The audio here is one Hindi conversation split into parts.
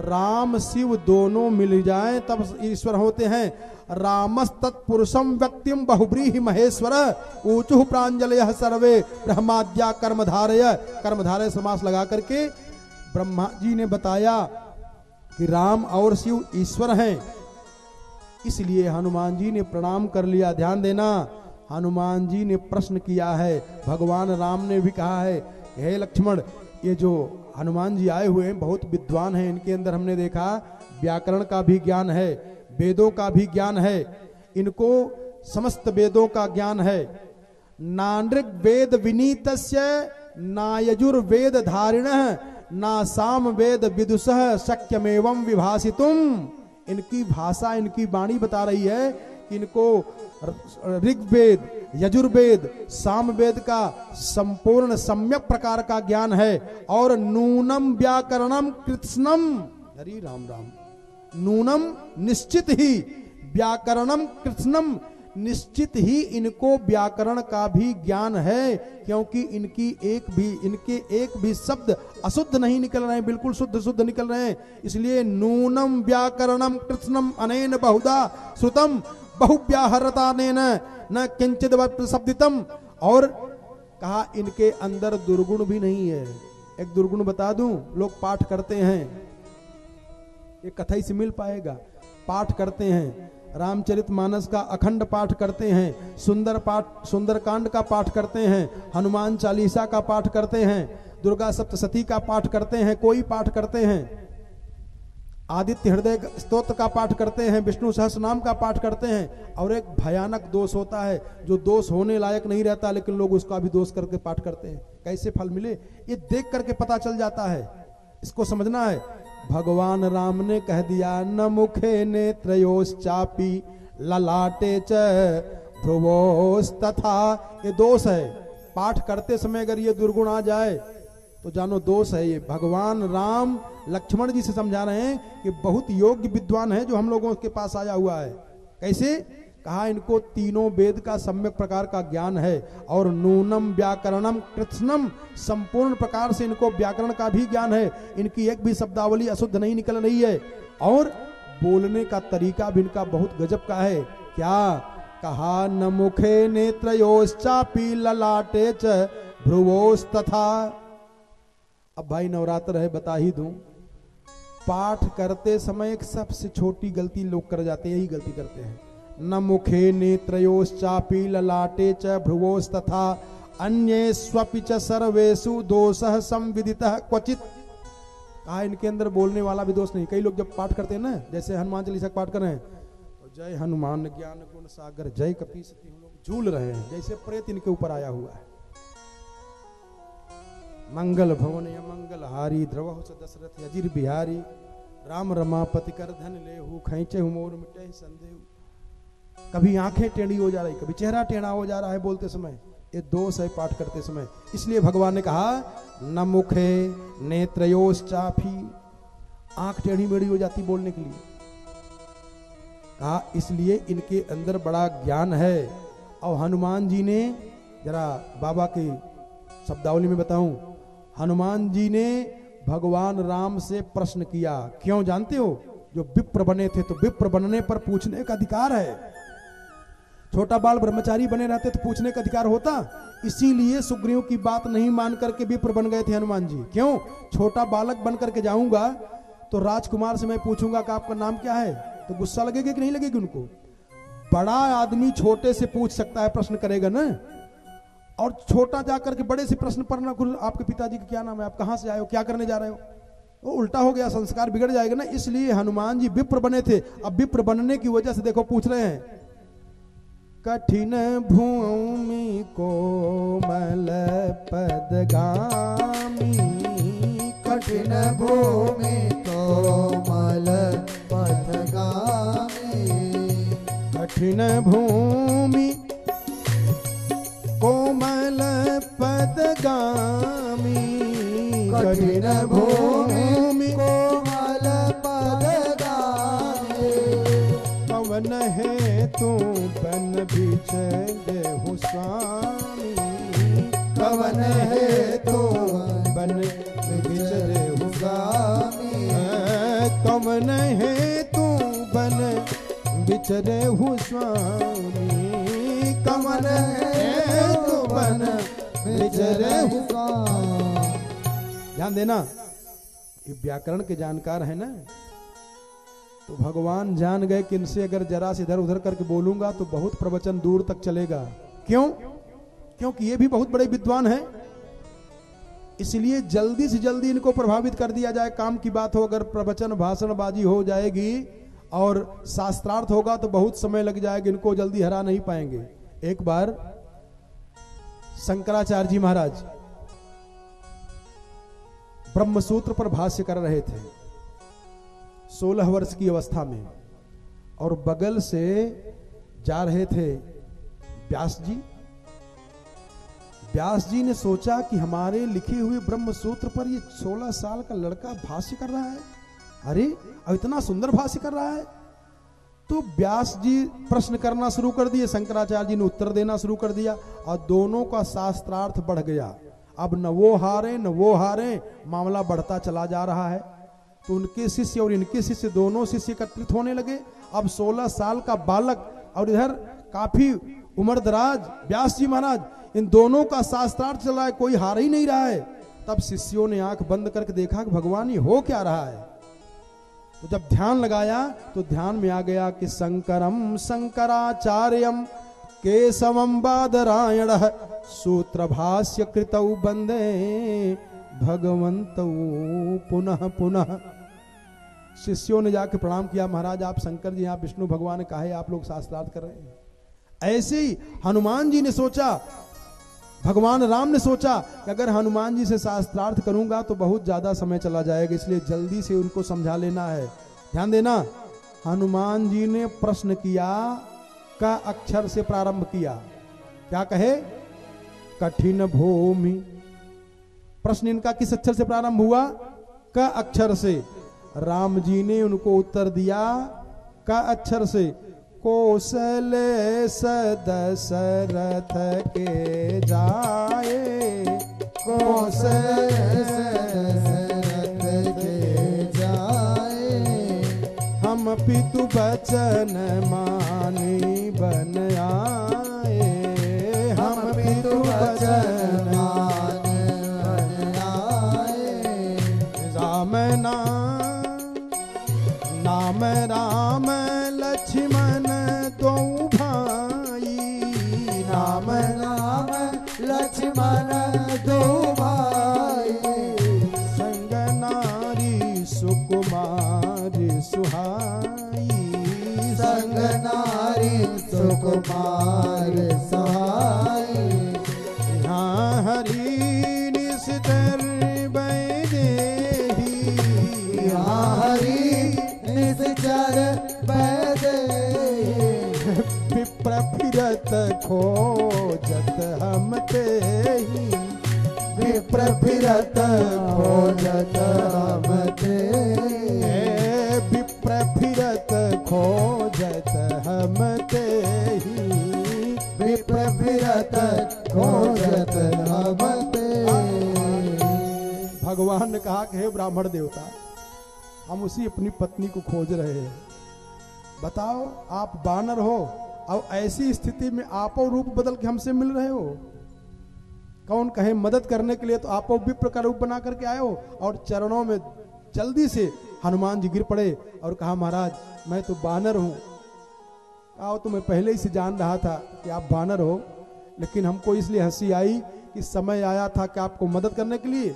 राम शिव दोनों मिल जाएं तब ईश्वर होते हैं। रामस तत्पुरुषम व्यक्तिम बहुब्रीहि महेश्वर ऊचुः प्रांजलयः सर्वे ब्रह्माद्या कर्मधारय। कर्मधारय समास लगा करके ब्रह्मा जी ने बताया कि राम और शिव ईश्वर हैं, इसलिए हनुमान जी ने प्रणाम कर लिया। ध्यान देना, हनुमान जी ने प्रश्न किया है, भगवान राम ने भी कहा है, हे लक्ष्मण, ये जो हनुमान जी आए हुए हैं बहुत विद्वान हैं, इनके अंदर हमने देखा व्याकरण का भी ज्ञान है, वेदों का भी ज्ञान है, इनको समस्त वेदों का ज्ञान है। नानृग वेद विनीतस्य ना यजुर्वेद धारिणः ना साम वेद विदुषः शक्यमेवं विभाषितुम। इनकी भाषा, इनकी वाणी बता रही है कि इनको ऋग्वेद, यजुर्वेद, सामवेद का संपूर्ण सम्यक प्रकार का ज्ञान है। और नूनम व्याकरणम कृत्स्नम, हरि राम राम, नूनम निश्चित ही, व्याकरणम कृत्स्नम, निश्चित ही इनको व्याकरण का भी ज्ञान है, क्योंकि इनके एक भी शब्द अशुद्ध नहीं निकल रहे हैं, बिल्कुल शुद्ध शुद्ध निकल रहे हैं। इसलिए नूनम व्याकरणम कृत्स्नम अनेन बहुधा श्रुतम बहुव्याहरतानेन न किंचित शब्दितम। और कहा इनके अंदर दुर्गुण भी नहीं है। एक दुर्गुण बता दूं, लोग पाठ करते हैं, ये कथई से मिल पाएगा, पाठ करते हैं, रामचरितमानस का अखंड पाठ करते हैं, सुंदरकांड का पाठ करते हैं, हनुमान चालीसा का पाठ करते हैं, दुर्गा सप्तशती का पाठ करते हैं, कोई पाठ करते हैं, आदित्य हृदय स्तोत्र का पाठ करते हैं, विष्णु सहस्रनाम का पाठ करते हैं। और एक भयानक दोष होता है जो दोष होने लायक नहीं रहता, लेकिन लोग उसका भी दोष करके पाठ करते हैं। कैसे फल मिले ये देख करके पता चल जाता है, इसको समझना है। भगवान राम ने कह दिया, न मुखे नेत्रयोश्चापि ललाटे च भ्रुवोस्तथा। ये दोष है, पाठ करते समय अगर ये दुर्गुण आ जाए तो जानो दोष है ये। भगवान राम लक्ष्मण जी से समझा रहे हैं कि बहुत योग्य विद्वान है जो हम लोगों के पास आया हुआ है। कैसे? कहा इनको तीनों वेद का सम्यक प्रकार का ज्ञान है, और नूनम व्याकरणम कृत्स्नम, संपूर्ण प्रकार से इनको व्याकरण का भी ज्ञान है, इनकी एक भी शब्दावली अशुद्ध नहीं निकल रही है। और बोलने का तरीका भी इनका बहुत गजब का है। क्या कहा? न मुखे नेत्रयोश्चापि ललाटे च भ्रुवोस्तथा। अब भाई नवरात्र है, बता ही दूं, पाठ करते समय एक सबसे छोटी गलती लोग कर जाते हैं, यही गलती करते हैं। न मुखे नेत्रयोश्चापि ललाटे च भ्रुवोस्तथा अन्येष्वपि च सर्वेषु दोषः संविदितः क्वचित। कहा इनके अंदर बोलने वाला भी दोष नहीं। कई लोग जब पाठ करते हैं ना, जैसे हनुमान चालीसा पाठ कर रहे हैं तो जय हनुमान ज्ञान गुण सागर जय कपीसति, हम लोग झूल रहे हैं जैसे प्रेत इनके ऊपर आया हुआ है। मंगल भवन या मंगल हारी द्रवहु स दशरथ अजिर बिहारी राम रमापति कर धन लेहु खैचे मोर मिटे संदेह। कभी आंखें टेढ़ी हो जा रही, कभी चेहरा टेढ़ा हो जा रहा है बोलते समय, ये दोष है पाठ करते समय। इसलिए भगवान ने कहा न मुखे नेत्रयोश्चापि, आंख टेढ़ी मेढ़ी हो जाती बोलने के लिए। कहा इसलिए इनके अंदर बड़ा ज्ञान है। और हनुमान जी ने, जरा बाबा की शब्दावली में बताऊं, हनुमान जी ने भगवान राम से प्रश्न किया। क्यों जानते हो? जो विप्र बने थे तो विप्र बनने पर पूछने का अधिकार है। छोटा बाल ब्रह्मचारी बने रहते तो पूछने का अधिकार होता। इसीलिए सुग्रीव की बात नहीं मान करके विप्र बन गए थे हनुमान जी। क्यों? छोटा बालक बन करके जाऊंगा तो राजकुमार से मैं पूछूंगा कि आपका नाम क्या है, तो गुस्सा लगेगा कि नहीं लगेगी उनको? बड़ा आदमी छोटे से पूछ सकता है, प्रश्न करेगा ना। और छोटा जाकर के बड़े से प्रश्न करना, आपके पिताजी का क्या नाम है, आप कहां से आए हो, क्या करने जा रहे हो, वो उल्टा हो गया, संस्कार बिगड़ जाएगा ना। इसलिए हनुमान जी विप्र बने थे। अब विप्र बनने की वजह से देखो पूछ रहे हैं, कठिन भूमि कोमल पदगामी, कठिन भूमि कोमल पदगामी, कठिन भूमि कोमल पदगामी, कठिन भूमि कोमल पदगामी, पवन है तू बन बिचले हो स्वामी, पवन है तू बन बिचले हो स्वामी, कवन है तू बन बिचरे हूँ स्वामी, कवन है तू बन बिचरे हूँ। ध्यान देना, ये व्याकरण के जानकार है ना, तो भगवान जान गए कि इनसे अगर जरा से इधर उधर करके बोलूंगा तो बहुत प्रवचन दूर तक चलेगा। क्यों? क्योंकि ये भी बहुत बड़े विद्वान हैं, इसलिए जल्दी से जल्दी इनको प्रभावित कर दिया जाए। काम की बात हो, अगर प्रवचन भाषणबाजी हो जाएगी और शास्त्रार्थ होगा तो बहुत समय लग जाएगा, इनको जल्दी हरा नहीं पाएंगे। एक बार शंकराचार्य जी महाराज ब्रह्मसूत्र पर भाष्य कर रहे थे 16 वर्ष की अवस्था में, और बगल से जा रहे थे व्यास जी। व्यास जी ने सोचा कि हमारे लिखे हुए ब्रह्मसूत्र पर ये 16 साल का लड़का भाष्य कर रहा है, अरे अब इतना सुंदर भाष्य कर रहा है। तो व्यास जी प्रश्न करना शुरू कर दिए, शंकराचार्य जी ने उत्तर देना शुरू कर दिया, और दोनों का शास्त्रार्थ बढ़ गया। अब न वो हारे न वो हारे, मामला बढ़ता चला जा रहा है। तो उनके शिष्य और इनके शिष्य दोनों शिष्य एकत्रित होने लगे। अब 16 साल का बालक और इधर काफी उम्र दराज व्यास जी महाराज, इन दोनों का शास्त्रार्थ चल रहा है, कोई हार ही नहीं रहा है। तब शिष्यों ने आंख बंद करके देखा कि भगवान ये हो क्या रहा है। तो जब ध्यान लगाया तो ध्यान में आ गया कि शंकरम शंकराचार्यम केशवम बादरायणः सूत्र भाष्य कृतौ वंदे भगवन्तौ पुनः पुनः। शिष्यों ने जाके प्रणाम किया, महाराज आप शंकर जी, आप विष्णु भगवान काहे आप लोग शास्त्रार्थ कर रहे हैं। ऐसे ही हनुमान जी ने सोचा, भगवान राम ने सोचा कि अगर हनुमान जी से शास्त्रार्थ करूंगा तो बहुत ज्यादा समय चला जाएगा, इसलिए जल्दी से उनको समझा लेना है। ध्यान देना, हनुमान जी ने प्रश्न किया, का अक्षर से प्रारंभ किया। क्या कहे? कठिन भूमि। प्रश्न इनका किस अक्षर से प्रारंभ हुआ? का अक्षर से। राम जी ने उनको उत्तर दिया का अक्षर से, कौशले सदशरथ के जाए, कौशले सदशरथ के जाए, हम पितु बचन मानी बन आए, हम पितु बचन मानी बन आए। राम नाम राम लक्ष्मण दो भाई, नाम राम लक्ष्मण दो भाई, संग नारी सुकुमारी सुहाई, संग नारी सुकुमारी सुहाई। यहाँ हरि निस्तर बैदेही, यहाँ हरि निस्तर बैदेही, विप्र फिरत खोजत हम तेहि, विप्र फिरत खोजत हम तेहि, विप्र फिरत खोजत हम तेहि, विप्र फिरत खोजत हम तेहि। भगवान ने कहा कि हे ब्राह्मण देवता, हम उसी अपनी पत्नी को खोज रहे हैं। बताओ आप बानर हो और ऐसी स्थिति में आपो रूप बदल के हमसे मिल रहे हो। कौन कहे मदद करने के लिए तो आपो विप्र का रूप बना करके आए हो। और चरणों में जल्दी से हनुमान जी गिर पड़े और कहा, महाराज मैं तो बानर हूं। आओ तो मैं पहले ही से जान रहा था कि आप बानर हो, लेकिन हमको इसलिए हंसी आई कि समय आया था कि आपको मदद करने के लिए।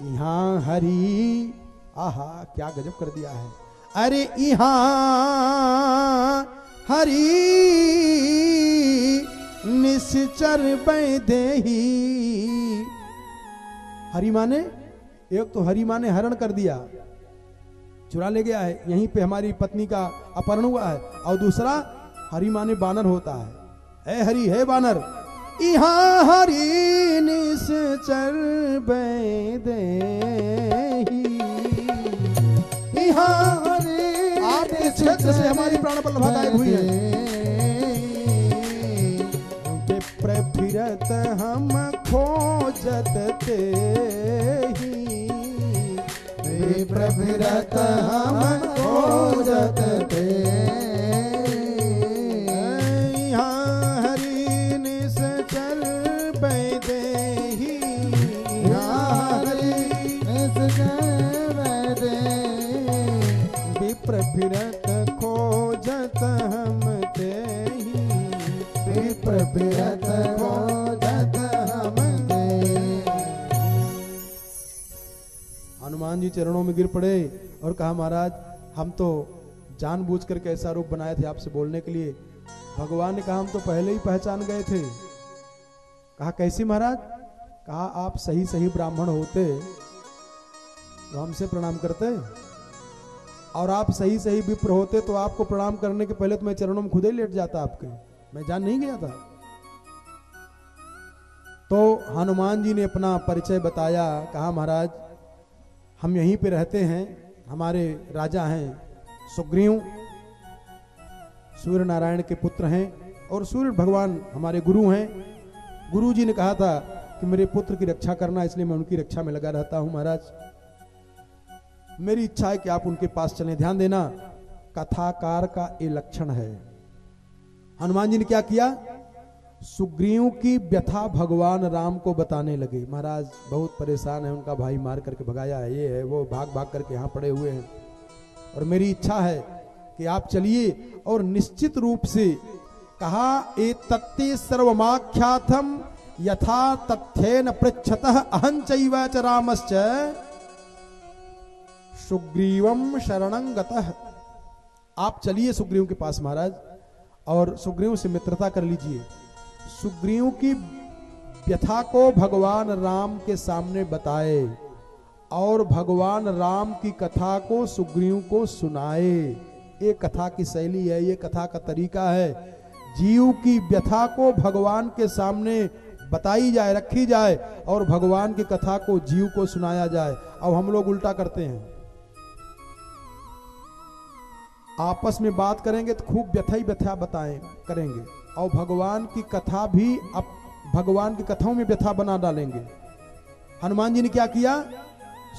यहाँ हरि, आहा क्या गजब कर दिया है। अरे यहाँ हरि निश्चर बैदेही। हरि माने, एक तो हरि माने हरण कर दिया, चुरा ले गया है, यहीं पे हमारी पत्नी का अपहरण हुआ है। और दूसरा हरि माने बानर होता है हरि है बानर। यहाँ हरि निश्चर बैदेही, यहाँ हरि आपके क्षेत्र से हमारी प्राण पल्लवा गायब हुई है। विप्र फिरत हम खोजत तेहि, विप्र फिरत हम खोजत थे। यहाँ हरि निश्चर बैदेही, यहाँ हरि निश्चर बैदेही, विप्र फिरत खोजत हम तेहि, विप्र फिरत खोजत हम तेहि। हनुमान जी चरणों में गिर पड़े और कहा महाराज हम तो जानबूझकर कैसा रूप बनाए थे आपसे बोलने के लिए। भगवान ने कहा हम तो पहले ही पहचान गए थे। कहा कैसी महाराज? कहा आप सही सही ब्राह्मण होते तो हमसे प्रणाम करते, और आप सही सही विप्र होते तो आपको प्रणाम करने के पहले तो मैं चरणों में खुद ही लेट जाता आपके, मैं जान नहीं गया था। तो हनुमान जी ने अपना परिचय बताया। कहा महाराज हम यहीं पे रहते हैं, हमारे राजा हैं सुग्रीव, सूर्य नारायण के पुत्र हैं और सूर्य भगवान हमारे गुरु हैं। गुरु जी ने कहा था कि मेरे पुत्र की रक्षा करना, इसलिए मैं उनकी रक्षा में लगा रहता हूं महाराज। मेरी इच्छा है कि आप उनके पास चलें। ध्यान देना, कथाकार का ये लक्षण है। हनुमान जी ने क्या किया? सुग्रीव की व्यथा भगवान राम को बताने लगे। महाराज बहुत परेशान है, उनका भाई मार करके भगाया है, ये है वो, भाग भाग करके यहाँ पड़े हुए हैं, और मेरी इच्छा है कि आप चलिए। और निश्चित रूप से कहा ए तत्ते सर्वमाख्यातम यथा तथ्येन पृच्छतः अहं चैव च रामश्च सुग्रीवम शरणं गतः। आप चलिए सुग्रीव के पास महाराज और सुग्रीव से मित्रता कर लीजिए। सुग्रीव की व्यथा को भगवान राम के सामने बताए और भगवान राम की कथा को सुग्रीव को सुनाए। ये कथा की शैली है, ये कथा का तरीका है। जीव की व्यथा को भगवान के सामने बताई जाए, रखी जाए, और भगवान की कथा को जीव को सुनाया जाए। अब हम लोग उल्टा करते हैं, आपस में बात करेंगे तो खूब व्यथा ही व्यथा बताएं करेंगे, और भगवान की कथा भी अब भगवान की कथाओं में व्यथा बना डालेंगे। हनुमान जी ने क्या किया?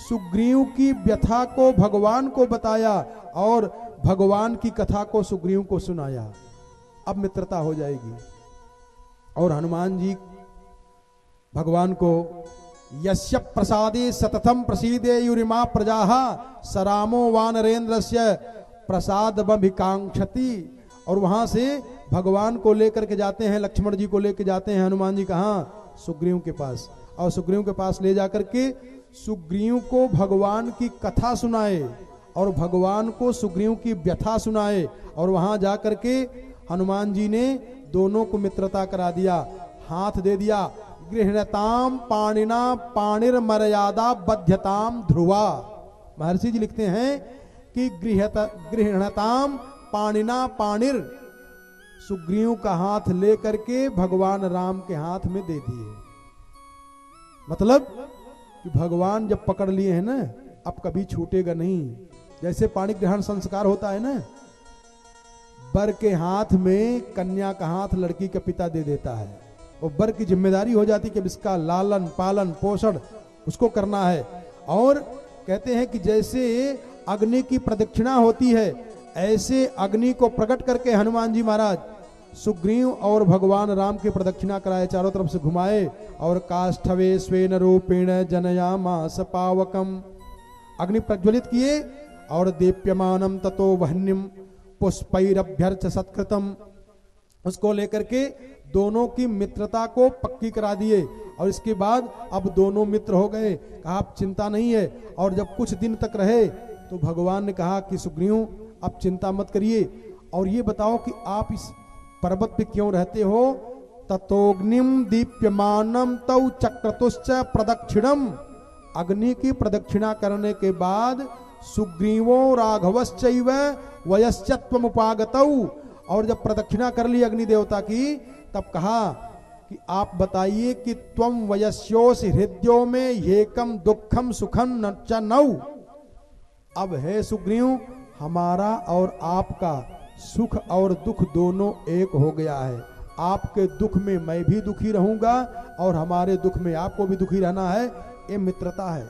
सुग्रीव की व्यथा को भगवान को बताया और भगवान की कथा को सुग्रीव को सुनाया। अब मित्रता हो जाएगी। और हनुमान जी भगवान को यस्य प्रसादे सततम प्रसीदे युरिमा प्रजाः सरामो वानरेंद्रस्य प्रसादमभिकांक्षति। और वहां से भगवान को लेकर के जाते हैं, लक्ष्मण जी को लेकर जाते हैं हनुमान जी कहाँ? सुग्रीव के पास। और सुग्रीव के पास ले जाकर के सुग्रीव को भगवान की कथा सुनाए और भगवान को सुग्रीव की व्यथा सुनाए। और वहां जाकर के हनुमान जी ने दोनों को मित्रता करा दिया, हाथ दे दिया। गृहणताम पाणिना पाणिर मर्यादा बध्यताम ध्रुवा। महर्षि जी लिखते हैं कि गृहणताम पाणिना पाणिर, सुग्रीव का हाथ लेकर के भगवान राम के हाथ में दे दिए। मतलब कि भगवान जब पकड़ लिए हैं ना, अब कभी छूटेगा नहीं। जैसे पाणी ग्रहण संस्कार होता है ना, बर के हाथ में कन्या का हाथ लड़की का पिता दे देता है, और बर की जिम्मेदारी हो जाती कि इसका लालन पालन पोषण उसको करना है। और कहते हैं कि जैसे अग्नि की प्रदक्षिणा होती है, ऐसे अग्नि को प्रकट करके हनुमान जी महाराज सुग्रीव और भगवान राम की प्रदक्षिणा कराए, चारों तरफ से घुमाए। और काष्ठवे स्वेन रूपेण जनयामास पावकम, अग्नि प्रज्वलित किए और दीप्यमानम ततो वह्निम पुष्पैरभ्यर्च सत्कृतम, उसको लेकर के दोनों की मित्रता को पक्की करा दिए। और इसके बाद अब दोनों मित्र हो गए। कहा आप चिंता नहीं है। और जब कुछ दिन तक रहे तो भगवान ने कहा कि सुग्रीव अब चिंता मत करिए, और ये बताओ कि आप इस पर्वत पे क्यों रहते हो? ततोग्निम दीप्यमानम तौ चक्रतुश्च प्रदक्षिणम, अग्नि की प्रदक्षिणा करने के बाद सुग्रीवो राघवश्चैव वयश्चत्वमुपागतौ, और जब प्रदक्षिणा कर ली अग्नि देवता की, तब कहा कि आप बताइए कि त्वम वयस्योसि हृदयों में एकम दुखम सुखम न च नौ। अब है सुग्रीव, हमारा और आपका सुख और दुख दोनों एक हो गया है। आपके दुख में मैं भी दुखी रहूंगा और हमारे दुख में आपको भी दुखी रहना है। ये मित्रता है।